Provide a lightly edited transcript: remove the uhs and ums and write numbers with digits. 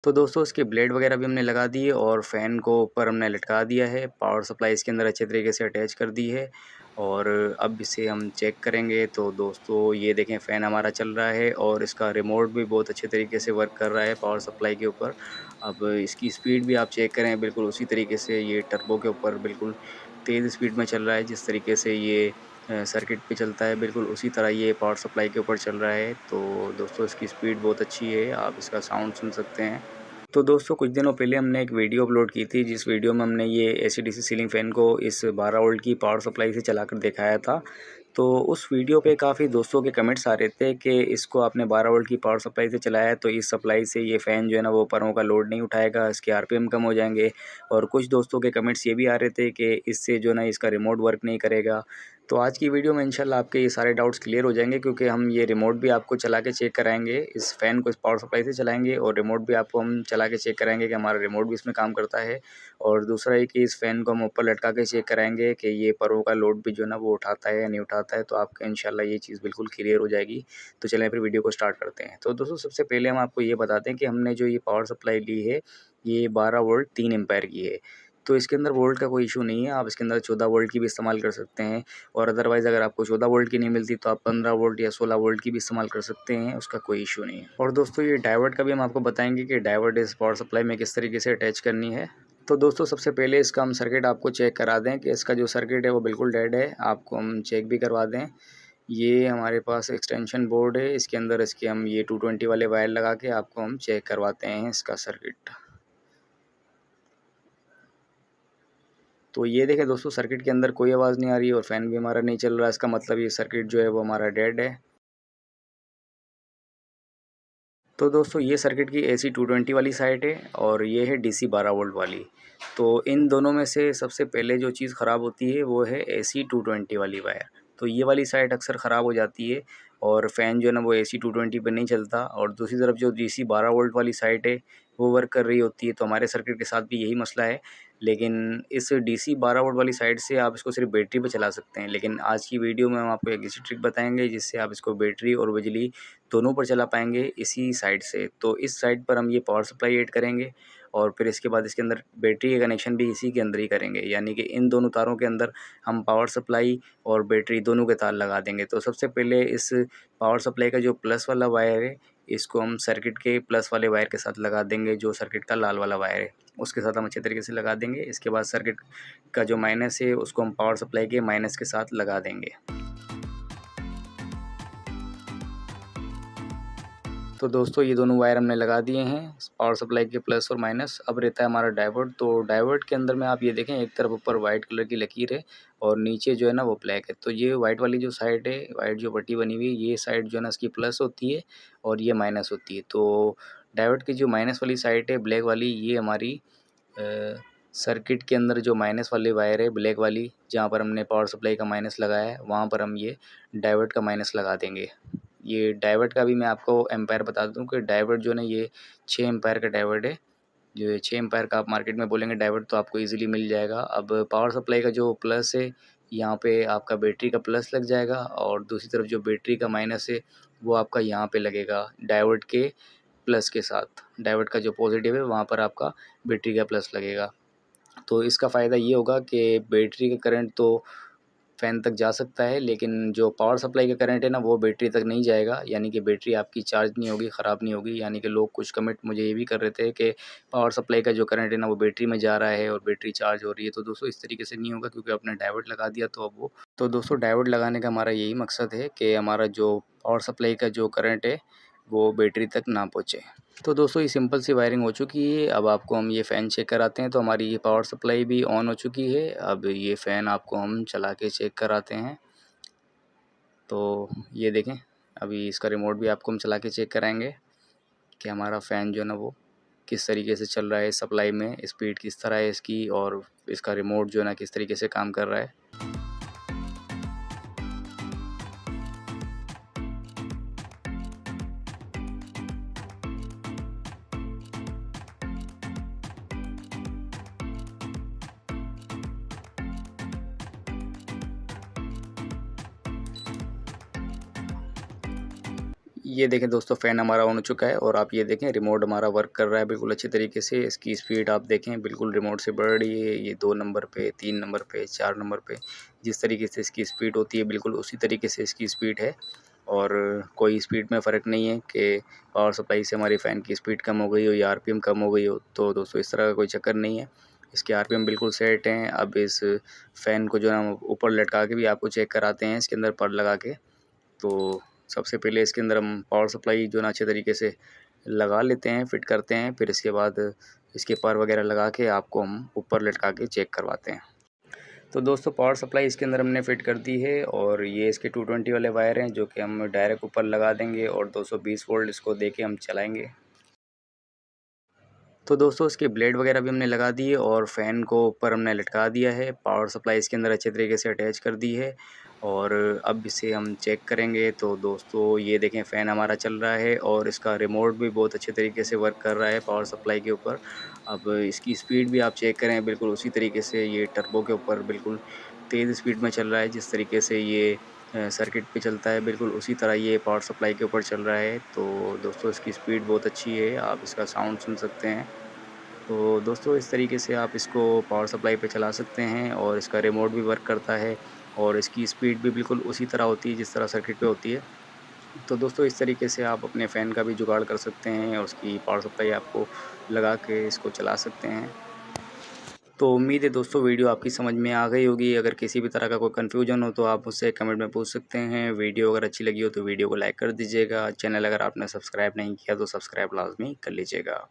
तो दोस्तों इसके ब्लेड वगैरह भी हमने लगा दिए और फ़ैन को ऊपर हमने लटका दिया है। पावर सप्लाई इसके अंदर अच्छे तरीके से अटैच कर दी है और अब इसे हम चेक करेंगे। तो दोस्तों ये देखें फ़ैन हमारा चल रहा है और इसका रिमोट भी बहुत अच्छे तरीके से वर्क कर रहा है पावर सप्लाई के ऊपर। अब इसकी स्पीड भी आप चेक करें, बिल्कुल उसी तरीके से ये टर्बो के ऊपर बिल्कुल तेज़ स्पीड में चल रहा है, जिस तरीके से ये सर्किट पे चलता है, बिल्कुल उसी तरह ये पावर सप्लाई के ऊपर चल रहा है। तो दोस्तों इसकी स्पीड बहुत अच्छी है, आप इसका साउंड सुन सकते हैं। तो दोस्तों कुछ दिनों पहले हमने एक वीडियो अपलोड की थी, जिस वीडियो में हमने ये एसी-डीसी सीलिंग फ़ैन को इस 12 वोल्ट की पावर सप्लाई से चलाकर दिखाया था। तो उस वीडियो पे काफ़ी दोस्तों के कमेंट्स आ रहे थे कि इसको आपने 12 वोल्ट की पावर सप्लाई से चलाया है, तो इस सप्लाई से ये फ़ैन जो है ना वो परों का लोड नहीं उठाएगा, इसके आरपीएम कम हो जाएंगे। और कुछ दोस्तों के कमेंट्स ये भी आ रहे थे कि इससे जो है ना इसका रिमोट वर्क नहीं करेगा। तो आज की वीडियो में इंशाल्लाह आपके ये सारे डाउट्स क्लियर हो जाएंगे, क्योंकि हम ये रिमोट भी आपको चला के चेक कराएंगे। इस फ़ैन को इस पावर सप्लाई से चलाएंगे और रिमोट भी आपको हम चला के चेक कराएंगे कि हमारा रिमोट भी इसमें काम करता है। और दूसरा ये कि इस फ़ैन को हम ऊपर लटका के चेक कराएंगे कि ये परों का लोड भी जो है ना वो उठाता है या नहीं उठाता है। तो आपका इंशाल्लाह ये चीज़ बिल्कुल क्लियर हो जाएगी। तो चलें फिर वीडियो को स्टार्ट करते हैं। तो दोस्तों सबसे पहले हम आपको ये बताते हैं कि हमने जो ये पावर सप्लाई ली है, ये 12 वोल्ट 3 एम्पीयर की है। तो इसके अंदर वोल्ट का कोई इशू नहीं है, आप इसके अंदर 14 वोल्ट की भी इस्तेमाल कर सकते हैं। और अदरवाइज़ अगर आपको 14 वोल्ट की नहीं मिलती तो आप 15 वोल्ट या 16 वोल्ट की भी इस्तेमाल कर सकते हैं, उसका कोई इशू नहीं है। और दोस्तों ये डायोड का भी हम आपको बताएंगे कि डायोड इस पावर सप्लाई में किस तरीके से अटैच करनी है। तो दोस्तों सबसे पहले इसका हम सर्किट आपको चेक करा दें कि इसका जो सर्किट है वो बिल्कुल डेड है, आपको हम चेक भी करवा दें। ये हमारे पास एक्सटेंशन बोर्ड है, इसके अंदर इसके हम ये 220 वाले वायर लगा के आपको हम चेक करवाते हैं इसका सर्किट। तो ये देखें दोस्तों सर्किट के अंदर कोई आवाज़ नहीं आ रही और फ़ैन भी हमारा नहीं चल रहा, इसका मतलब ये सर्किट जो है वो हमारा डेड है। तो दोस्तों ये सर्किट की AC 220 वाली साइड है और ये है DC 12 वोल्ट वाली। तो इन दोनों में से सबसे पहले जो चीज़ ख़राब होती है वो है AC 220 वाली वायर। तो ये वाली साइड अक्सर ख़राब हो जाती है और फ़ैन जो है ना वो AC 220 पे नहीं चलता। और दूसरी तरफ जो DC 12 वोल्ट वाली साइड है वो वर्क कर रही होती है। तो हमारे सर्किट के साथ भी यही मसला है। लेकिन इस DC 12 वोल्ट वाली साइड से आप इसको सिर्फ बैटरी पे चला सकते हैं। लेकिन आज की वीडियो में हम आपको एक ऐसी ट्रिक बताएंगे जिससे आप इसको बैटरी और बिजली दोनों पर चला पाएंगे इसी साइड से। तो इस साइड पर हम ये पावर सप्लाई ऐड करेंगे और फिर इसके बाद इसके अंदर बैटरी का कनेक्शन भी इसी के अंदर ही करेंगे, यानी कि इन दोनों तारों के अंदर हम पावर सप्लाई और बैटरी दोनों के तार लगा देंगे। तो सबसे पहले इस पावर सप्लाई का जो प्लस वाला वायर है, इसको हम सर्किट के प्लस वाले वायर के साथ लगा देंगे। जो सर्किट का लाल वाला वायर है उसके साथ हम अच्छे तरीके से लगा देंगे। इसके बाद सर्किट का जो माइनस है उसको हम पावर सप्लाई के माइनस के साथ लगा देंगे। तो दोस्तों ये दोनों वायर हमने लगा दिए हैं, पावर सप्लाई के प्लस और माइनस। अब रहता है हमारा डायोड। तो डायोड के अंदर में आप ये देखें, एक तरफ ऊपर वाइट कलर की लकीर है और नीचे जो है ना वो ब्लैक है। तो ये वाइट वाली जो साइड है, वाइट जो पट्टी बनी हुई है, ये साइड जो है ना इसकी प्लस होती है और ये माइनस होती है। तो डायोड की जो माइनस वाली साइड है ब्लैक वाली, ये हमारी सर्किट के अंदर जो माइनस वाली वायर है ब्लैक वाली, जहाँ पर हमने पावर सप्लाई का माइनस लगाया है वहाँ पर हम ये डायोड का माइनस लगा देंगे। ये डायोड का भी मैं आपको एम्पायर बता दूं कि डायोड जो है ना ये 6 एम्पायर का डायोड है। जो 6 एम्पायर का आप मार्केट में बोलेंगे डायोड तो आपको इजीली मिल जाएगा। अब पावर सप्लाई का जो प्लस है, यहाँ पे आपका बैटरी का प्लस लग जाएगा और दूसरी तरफ जो बैटरी का माइनस है वो आपका यहाँ पे लगेगा डायोड के प्लस के साथ। डायोड का जो पॉजिटिव है वहाँ पर आपका बैटरी का प्लस लगेगा। तो इसका फ़ायदा ये होगा कि बैटरी का करंट तो फ़ैन तक जा सकता है, लेकिन जो पावर सप्लाई का करंट है ना वो बैटरी तक नहीं जाएगा, यानी कि बैटरी आपकी चार्ज नहीं होगी, ख़राब नहीं होगी। यानी कि लोग कुछ कमेंट मुझे ये भी कर रहे थे कि पावर सप्लाई का जो करंट है ना वो बैटरी में जा रहा है और बैटरी चार्ज हो रही है। तो दोस्तों इस तरीके से नहीं होगा, क्योंकि आपने डायोड लगा दिया तो अब वो तो दोस्तों डायोड लगाने का हमारा यही मकसद है कि हमारा जो पावर सप्लाई का जो करंट है वो बैटरी तक ना पहुँचे। तो दोस्तों ये सिंपल सी वायरिंग हो चुकी है। अब आपको हम ये फ़ैन चेक कराते हैं। तो हमारी ये पावर सप्लाई भी ऑन हो चुकी है। अब ये फ़ैन आपको हम चला के चेक कराते हैं। तो ये देखें, अभी इसका रिमोट भी आपको हम चला के चेक कराएंगे कि हमारा फ़ैन जो है ना वो किस तरीके से चल रहा है, सप्लाई में स्पीड किस तरह है इसकी और इसका रिमोट जो है ना किस तरीके से काम कर रहा है। ये देखें दोस्तों, फ़ैन हमारा ऑन हो चुका है और आप ये देखें रिमोट हमारा वर्क कर रहा है बिल्कुल अच्छे तरीके से। इसकी स्पीड आप देखें बिल्कुल रिमोट से बढ़ रही है। ये 2 नंबर पे, 3 नंबर पे, 4 नंबर पे जिस तरीके से इसकी स्पीड होती है बिल्कुल उसी तरीके से इसकी स्पीड है। और कोई स्पीड में फ़र्क नहीं है कि पावर सप्लाई से हमारी फ़ैन की स्पीड कम हो गई हो या आरपीएम कम हो गई हो। तो दोस्तों इस तरह का कोई चक्कर नहीं है, इसके आरपीएम बिल्कुल सेट हैं। अब इस फ़ैन को जो है हम ऊपर लटका के भी आपको चेक कराते हैं इसके अंदर पर लगा के। तो सबसे पहले इसके अंदर हम पावर सप्लाई जो है ना अच्छे तरीके से लगा लेते हैं, फिट करते हैं। फिर इसके बाद इसके पर वगैरह लगा के आपको हम ऊपर लटका के चेक करवाते हैं। तो दोस्तों पावर सप्लाई इसके अंदर हमने फ़िट कर दी है और ये इसके 220 वाले वायर हैं जो कि हम डायरेक्ट ऊपर लगा देंगे और 220 वोल्ट इसको दे के हम चलाएँगे। तो दोस्तों इसके ब्लेड वगैरह भी हमने लगा दिए और फ़ैन को ऊपर हमने लटका दिया है। पावर सप्लाई इसके अंदर अच्छे तरीके से अटैच कर दी है और अब इसे हम चेक करेंगे। तो दोस्तों ये देखें फ़ैन हमारा चल रहा है और इसका रिमोट भी बहुत अच्छे तरीके से वर्क कर रहा है पावर सप्लाई के ऊपर। अब इसकी स्पीड भी आप चेक करें बिल्कुल उसी तरीके से ये टर्बो के ऊपर बिल्कुल तेज़ स्पीड में चल रहा है। जिस तरीके से ये सर्किट पे चलता है बिल्कुल उसी तरह ये पावर सप्लाई के ऊपर चल रहा है। तो दोस्तों इसकी स्पीड बहुत अच्छी है, आप इसका साउंड सुन सकते हैं। तो दोस्तों इस तरीके से आप इसको पावर सप्लाई पे चला सकते हैं और इसका रिमोट भी वर्क करता है और इसकी स्पीड भी बिल्कुल उसी तरह होती है जिस तरह सर्किट पे होती है। तो दोस्तों इस तरीके से आप अपने फ़ैन का भी जुगाड़ कर सकते हैं और उसकी पावर सप्लाई आपको लगा के इसको चला सकते हैं। तो उम्मीद है दोस्तों वीडियो आपकी समझ में आ गई होगी। अगर किसी भी तरह का कोई कन्फ्यूजन हो तो आप मुझसे कमेंट में पूछ सकते हैं। वीडियो अगर अच्छी लगी हो तो वीडियो को लाइक कर दीजिएगा। चैनल अगर आपने सब्सक्राइब नहीं किया तो सब्सक्राइब लाज़मी कर लीजिएगा।